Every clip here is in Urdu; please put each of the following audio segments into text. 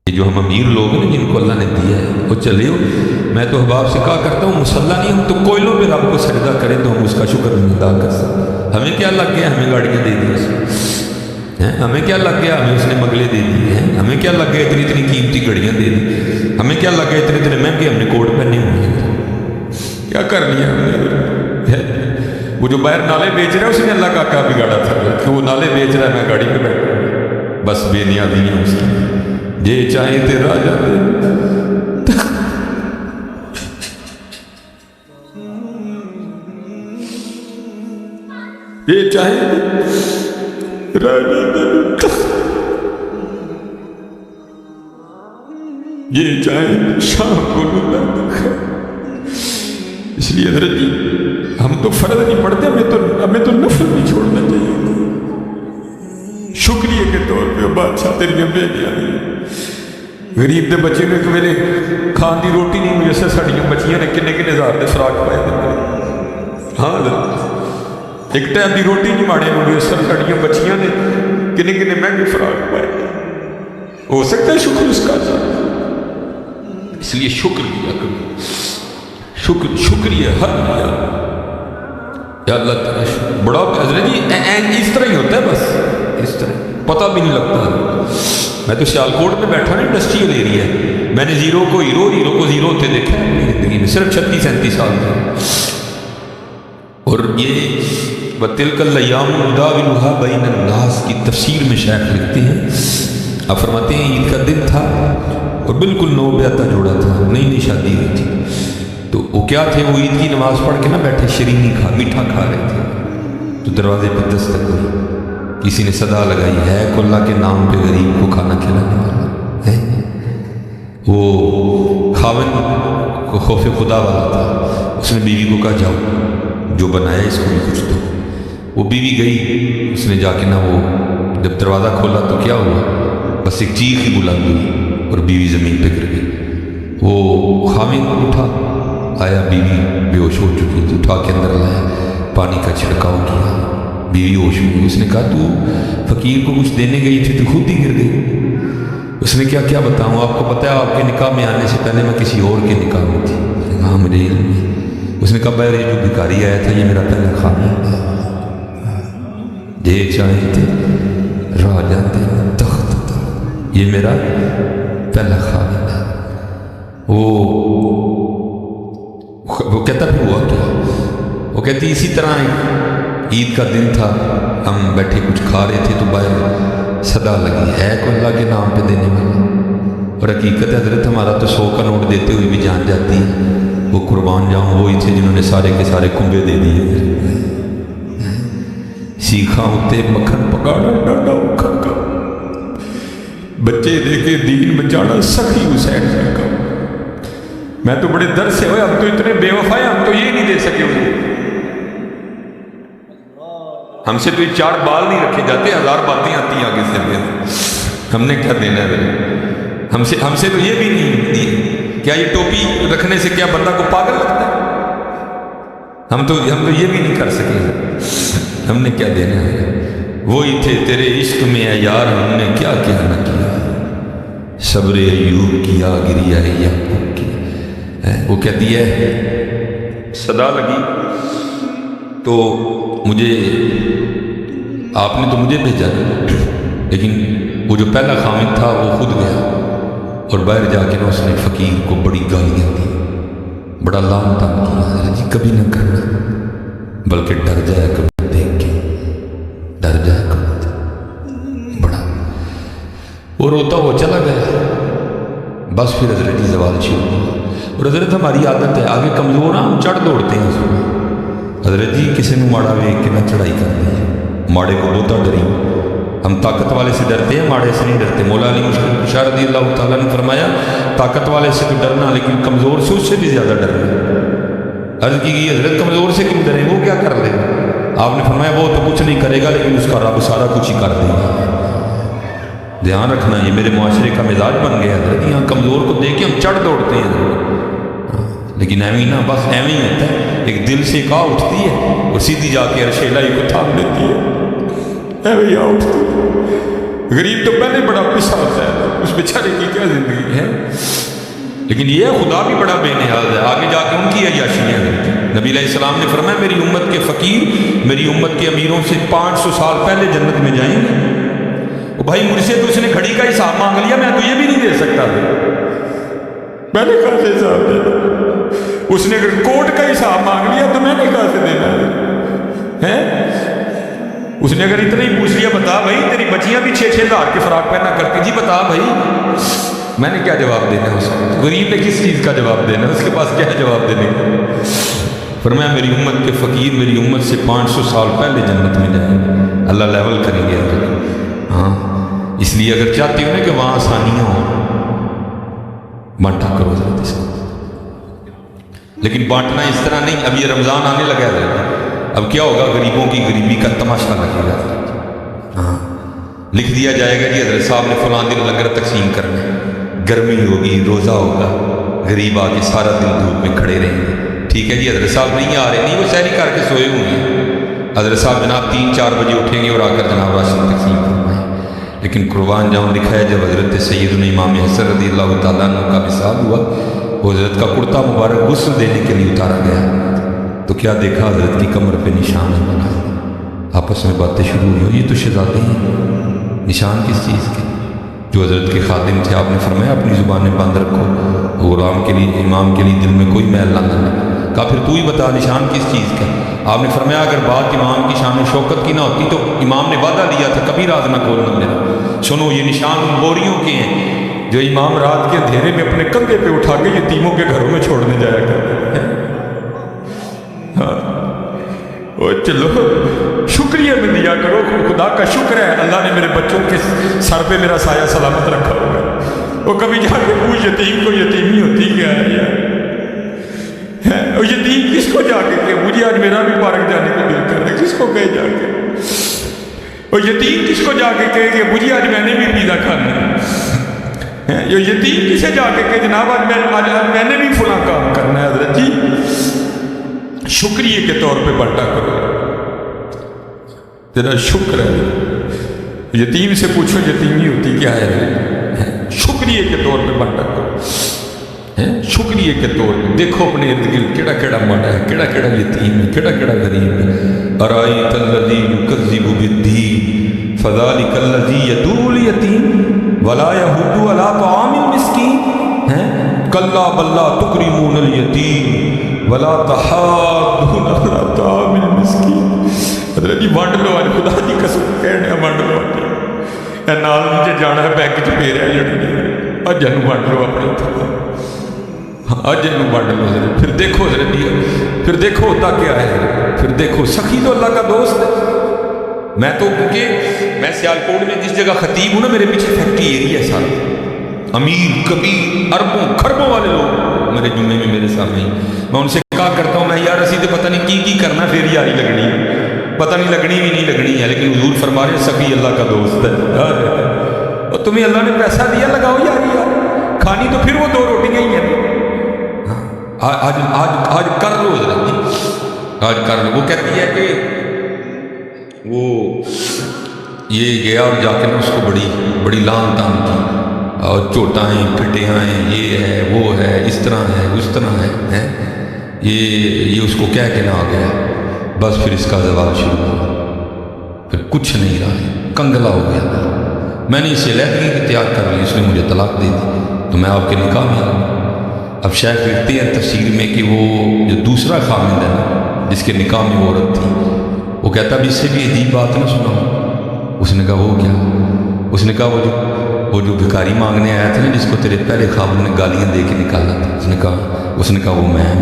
یہ جو ہم امیر لوگ ہیں جن کو اللہ نے دیا ہے وہ چلے ہو، میں تو احباب سے کہا کرتا ہوں مسلح نہیں، ہم تو کوئلوں پہ رب کو سجدہ کریں تو ہم اس کا شکر نہیں ادا کر سکتے۔ ہمیں کیا لگ گیا ہمیں گاڑیاں دے دی اس نے، ہمیں کیا لگ گیا ہمیں اس نے بنگلے دے دیے ہیں، ہمیں کیا لگ گیا اتنی اتنی قیمتی گھڑیاں دے دی، ہمیں کیا لگ گیا اتنے اتنے مہنگے ہم نے کوٹ پہنے ہوئے ہیں، کیا کر لیا ہم نے؟ وہ جو باہر نالے بیچ رہا ہے اس نے اللہ کا کیا بگاڑا تھا کہ وہ نالے بیچ رہا ہے میں گاڑی پہ بیٹھا، بس بے نیازی ہے اس کی، جے چاہے تیرا جاتے یہ چاہے راجہ یہ چاہے شام کو نہ، اس لیے حضرت جی ہم تو فرض نہیں پڑھتے، ہمیں تو نفل نہیں چھوڑنا چاہیے۔ شکریہ کے طور پہ بادشاہ تیریاں بے نیازی، غریب دے بچے نے میرے کھان دی روٹی نہیں مجھے سے ساڑیاں بچیاں نے کنے کنے ہزار دے فراق پائے دے، ہاں حضرت ایک ٹائم دی روٹی نہیں ماڑے مجھے سے ساڑیاں بچیاں نے کنے کنے مہنگے فراق پائے، ہو سکتا ہے شکر اس کا، اس لیے شکر کیا کرو، شکریہ ہر لیا یا اللہ تعالیٰ بڑا حضرت جی اس طرح ہی ہوتا ہے، بس اس طرح پتہ بھی نہیں لگتا۔ میں تو سیالکوٹ میں بیٹھا نا انڈسٹریل ایریا ہے، میں نے زیرو کو زیرو ہوتے دیکھا ہے اپنی زندگی میں، صرف 36-37 سال میں، اور یہ وَتِلْكَ الْأَيَّامُ نُدَاوِلُهَا بَيْنَ النَّاسِ کی تفسیر میں شیخ لکھتے ہیں، آپ فرماتے ہیں عید کا دن تھا اور بالکل نو بیعتہ جوڑا تھا، نئی شادی ہوئی تھی، تو وہ کیا تھے، وہ عید کی نماز پڑھ کے نہ بیٹھے شیرینی میٹھا کھا رہے تھے، تو دروازے پہ دستک ہوئی، کسی نے صدا لگائی ہے کو اللہ کے نام پہ غریب کو کھانا کھلانے والا ہے، وہ خاوند کو خوف خدا والا تھا، اس نے بیوی کو کہا جاؤ جو بنایا اس کو بھی کچھ دو، وہ بیوی گئی، اس نے جا کے نہ وہ جب دروازہ کھولا تو کیا ہوا، بس ایک چیخ ہی بلند ہوئی اور بیوی زمین پہ گر گئی، وہ خاوند اٹھا آیا، بیوی بے ہوش ہو چکی تھی، اٹھا کے اندر لایا، پانی کا چھڑکاؤ کیا، بیوی ہوش ہوئی، اس نے کہا تو فقیر کو کچھ دینے گئی تھی تو خود ہی گر گئی، اس نے کیا بتاؤں، آپ کو پتہ ہے آپ کے نکاح میں آنے سے پہلے میں کسی اور کے نکاح میں تھی، ہاں مجھے علم نہیں، اس نے کہا بھائی جو بھکاری آیا تھا یہ میرا پہلا خاوند ہے، جے چاہے تھے راہ جاتے تخت تھا، یہ میرا پہلا خاوند ہے، وہ کہتا پھر ہوا کیا، وہ کہتی اسی طرح عید کا دن تھا، ہم بیٹھے کچھ کھا رہے تھے تو باہر صدا لگی ہے کو اللہ کے نام پہ دینے والا، اور حقیقت حضرت ہمارا تو 100 کا نوٹ دیتے ہوئے بھی جان جاتی ہے، وہ قربان جاؤں وہی تھے جنہوں نے سارے کے سارے کنبے دے دیے، سیکھا ہوتے مکھن پکاڑا ڈاڈا مکھن کا، بچے دے کے دین بچانا سخی حسین کا، میں تو بڑے درد سے ہوئے، ہم تو اتنے بے وفا ہیں، ہم تو یہ نہیں دے سکے انہیں، ہم سے تو یہ 4 بال نہیں رکھے جاتے، 1000 باتیں آتی ہیں آگے سے، ہم نے کیا دینا ہے، ہم سے تو یہ بھی نہیں دی، کیا یہ ٹوپی رکھنے سے کیا بندہ کو پاگل لگتا ہے، ہم تو یہ بھی نہیں کر سکے، ہم نے کیا دینا ہے، وہی تھے تیرے عشق میں اے یار ہم نے کیا نہ کیا، صبر ایوب کیا گریا یعقوب کی، وہ کہتی ہے صدا لگی تو مجھے آپ نے تو مجھے بھیجا، لیکن وہ جو پہلا خاوند تھا وہ خود گیا اور باہر جا کے نا اس نے فقیر کو بڑی گالیاں دی، بڑا لام تام کیا، جی کبھی نہ کرنا، بلکہ ڈر جائے کبھی دیکھ کے، ڈر جائے کبھی، بڑا وہ روتا وہ چلا گیا، بس پھر حضرت کی زوال شروع ہوا، اور حضرت ہماری عادت ہے آگے کمزور ہم چڑھ دوڑتے ہیں، حضرت جی کسی نے ماڑا ویک کے نہ چڑھائی کرنی ہے، ماڑے کو بہتا ڈری، ہم طاقت والے سے ڈرتے ہیں ماڑے سے نہیں ڈرتے، مولا علی مشکل کشا رضی اللہ تعالیٰ نے فرمایا طاقت والے سے تو ڈرنا لیکن کمزور سے اس سے بھی زیادہ ڈرنا، عرض کی گئی حضرت کمزور سے کیوں ڈرے، وہ کیا کر لے گا، آپ نے فرمایا وہ تو کچھ نہیں کرے گا لیکن اس کا رب سارا کچھ ہی کر دے گا، دھیان رکھنا یہ میرے معاشرے کا مزاج بن گیا حضرت، یہاں کمزور کو دیکھ کے ہم چڑھ دوڑتے ہیں، لیکن ایویں نہ بس ایویں ہی ہوتا ہے، ایک دل سے کہا اٹھتی ہے اور سیدھی جا کے عرش الہی کو تھام لیتی ہے، ایویں ہی اٹھتی ہے، غریب تو پہلے بڑا پسا ہوتا ہے، اس بیچارے کی کیا زندگی ہے؟ لیکن یہ خدا بھی بڑا بے نیاز ہے، آگے جا کے ان کی عیاشیاں ہیں۔ نبی علیہ السلام نے فرمایا میری امت کے فقیر میری امت کے امیروں سے 500 سال پہلے جنت میں جائیں گے۔ وہ بھائی مجھ سے تو اس نے گھڑی کا حساب مانگ لیا، میں تو یہ بھی نہیں دے سکتا تھا، میں نے کہاں سے حساب دینا؟ اس نے اگر کوٹ کا حساب مانگ لیا تو میں نے کہاں سے دینا ہے؟ اس نے اگر اتنا ہی پوچھ لیا بتا بھائی تیری بچیاں بھی 6-6 ہزار کے فراق پہنا کرتی، جی بتا بھائی، میں نے کیا جواب دینا ہے اس کو؟ غریب نے کس چیز کا جواب دینا ہے؟ اس کے پاس کیا جواب دینے کا؟ فرمایا میری امت کے فقیر میری امت سے 500 سال پہلے جنت میں جائیں گے، اللہ لیول کریں گے۔ ہاں اس لیے اگر چاہتے ہو نا کہ وہاں آسانیاں ہوں، بانٹا کرو ذرا اس کو، لیکن بانٹنا اس طرح نہیں۔ اب یہ رمضان آنے لگا ہے، اب کیا ہوگا؟ غریبوں کی غریبی کا تماشا لگے گا۔ ہاں لکھ دیا جائے گا جی حضرت صاحب نے فلاں دن لنگر تقسیم کرنا ہے، گرمی ہوگی روزہ ہوگا، غریب آ کے سارا دن دھوپ میں کھڑے رہیں گے، ٹھیک ہے جی حضرت صاحب نہیں آ رہے، نہیں وہ سحری کر کے سوئے ہوئے ہیں، حضرت صاحب جناب 3-4 بجے اٹھیں گے اور آ کر جناب راشن تقسیم فرمائیں۔ لیکن قربان جاؤں لکھا ہے جب حضرت سیدنا امام حسن رضی اللہ تعالیٰ عنہ کا وصال ہوا، وہ حضرت کا کرتا مبارک غسل دینے کے لیے اتارا گیا تو کیا دیکھا؟ حضرت کی کمر پہ نشان ہے بنا۔ آپس میں باتیں شروع ہوئی، یہ تو شہزادے ہیں، نشان کس چیز کے؟ جو حضرت کے خادم تھے، آپ نے فرمایا اپنی زبانیں بند رکھو، غلام کے لیے امام کے لیے دل میں کوئی میل نہ لانا۔ کہا پھر تو ہی بتا نشان کس چیز کا؟ آپ نے فرمایا اگر بات امام کی شان و شوکت کی نہ ہوتی تو امام نے وعدہ لیا تھا کبھی راز نہ کھولنا میرا۔ سنو یہ نشان ان بوریوں کے ہیں جو امام رات کے اندھیرے میں اپنے کندھے پہ اٹھا کے یتیموں کے گھروں میں چھوڑنے جایا کرتے ہیں۔ او چلو شکریہ میں دیا کرو، خدا کا شکر ہے اللہ نے میرے بچوں کے سر پہ میرا سایہ سلامت رکھا ہوگا۔ وہ کبھی جا کے پوچھ یتیم کو یتیمی ہوتی کیا ہے یار؟ اور یتیم کس کو جا کے کہ مجھے آج میرا بھی پارک جانے کو دل کر رہا ہے، کس کو کہے جا کے؟ اور یتیم کس کو جا کے کہے کہ مجھے آج میں نے بھی پیزا کھانا ہے؟ یہ یتیم کسے جا کے کہ جناب آج میں نے بھی فلاں کام کرنا ہے؟ حضرت جی شکریہ کے طور پہ بانٹا کرو، تیرا شکر ہے۔ یتیم سے پوچھو یتیمی ہوتی کیا ہے؟ شکریہ کے طور پہ بانٹا کرو، شکریہ کے طور پہ دیکھو اپنے ارد گرد کیڑا کیڑا ماڑا ہے، کیڑا کیڑا یتیم ہے، کیڑا کیڑا غریب ہے۔ ارائیت الذی یکذب بالدین فذلک الذی یدعو الیتیم ولا یحض علی طعام المسکین کلا بل لا تکرمون الیتیم ولا تحاضون علی طعام المسکین۔ حضرت جی بانٹ لو، آج خدا کی قسم کہنے بانٹ لو، اے نال نیچے جانا ہے بینک چ پے رہا جڑی اج جنوں بانٹ لو اپنے تھا، اج جنوں بانٹ لو حضرت۔ پھر دیکھو حضرت جی، پھر دیکھو ہوتا کیا ہے، پھر دیکھو سخی تو اللہ کا دوست ہے۔ میں تو کیونکہ میں سیالکوٹ میں جس جگہ خطیب ہوں نا، میرے پیچھے فیکٹری ایریا ہے سارا، امیر کبیر اربوں خربوں والے لوگ میرے جمعے میں میرے سامنے ہی۔ میں ان سے کہا کرتا ہوں میں یار اسی تو پتہ نہیں کی کرنا، پھر یاری لگنی ہے، پتہ نہیں لگنی بھی نہیں لگنی ہے، لیکن حضور فرما رہے سخی اللہ کا دوست ہے۔ اور تمہیں اللہ نے پیسہ دیا لگاؤ یاری، یار کھانی تو پھر وہ 2 روٹیاں ہی ہیں، آج آج آج کر لو حضرت، آج کر لو۔ وہ کہتی ہے کہ وہ یہ گیا اور جا کے نا اس کو بڑی لان تان کی، اور چوٹائیں پھٹیاں ہیں، یہ ہے وہ ہے، اس طرح ہے اس طرح ہے، یہ اس کو کہہ کے نہ آ گیا، بس پھر اس کا زوال شروع ہوا، پھر کچھ نہیں رہا، کنگلا ہو گیا۔ میں نے اسے علیحدگی تیار کر لی، اس نے مجھے طلاق دے دی، تو میں آپ کے نکاح میں آ گیا۔ اب شیخ لکھتے ہیں تفسیر میں کہ وہ جو دوسرا خامند ہے نا، جس کے نکاح میں وہ عورت تھی، وہ کہتا اب اس سے بھی عجیب بات نہ سناؤ۔ اس نے کہا وہ کیا؟ اس نے کہا وہ جو بھکاری مانگنے آیا تھا نا، جس کو تیرے پہلے خامند نے گالیاں دے کے نکالا تھا، اس نے کہا وہ میں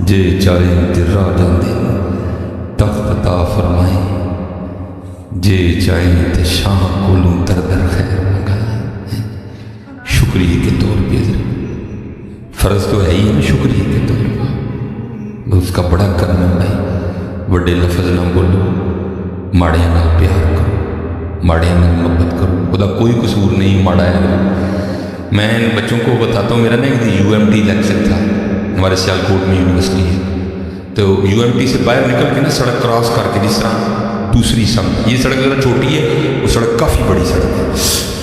جے چاہے تیرا جاندے تخت عطا فرمائیں، جے چاہے تے شاہ کولوں در در خیر منگائیں۔ شکریہ کے طور پہ فرض تو ہے ہی نا، شکریہ کے طور پہ اس کا بڑا کرنا بھائی، بڑے لفظ نہ بولو، ماڑے نال پیار کرو، ماڑے نال محبت کرو، خدا کوئی قصور نہیں ماڑا ہے۔ میں ان بچوں کو بتاتا ہوں، میرا نا ایک UMT لیکچر تھا، ہمارے سیالکوٹ میں یونیورسٹی ہے، تو UMT سے باہر نکل کے نا سڑک کراس کر کے، جس طرح دوسری سڑک، یہ سڑک ذرا چھوٹی ہے، وہ سڑک کافی بڑی سڑک ہے،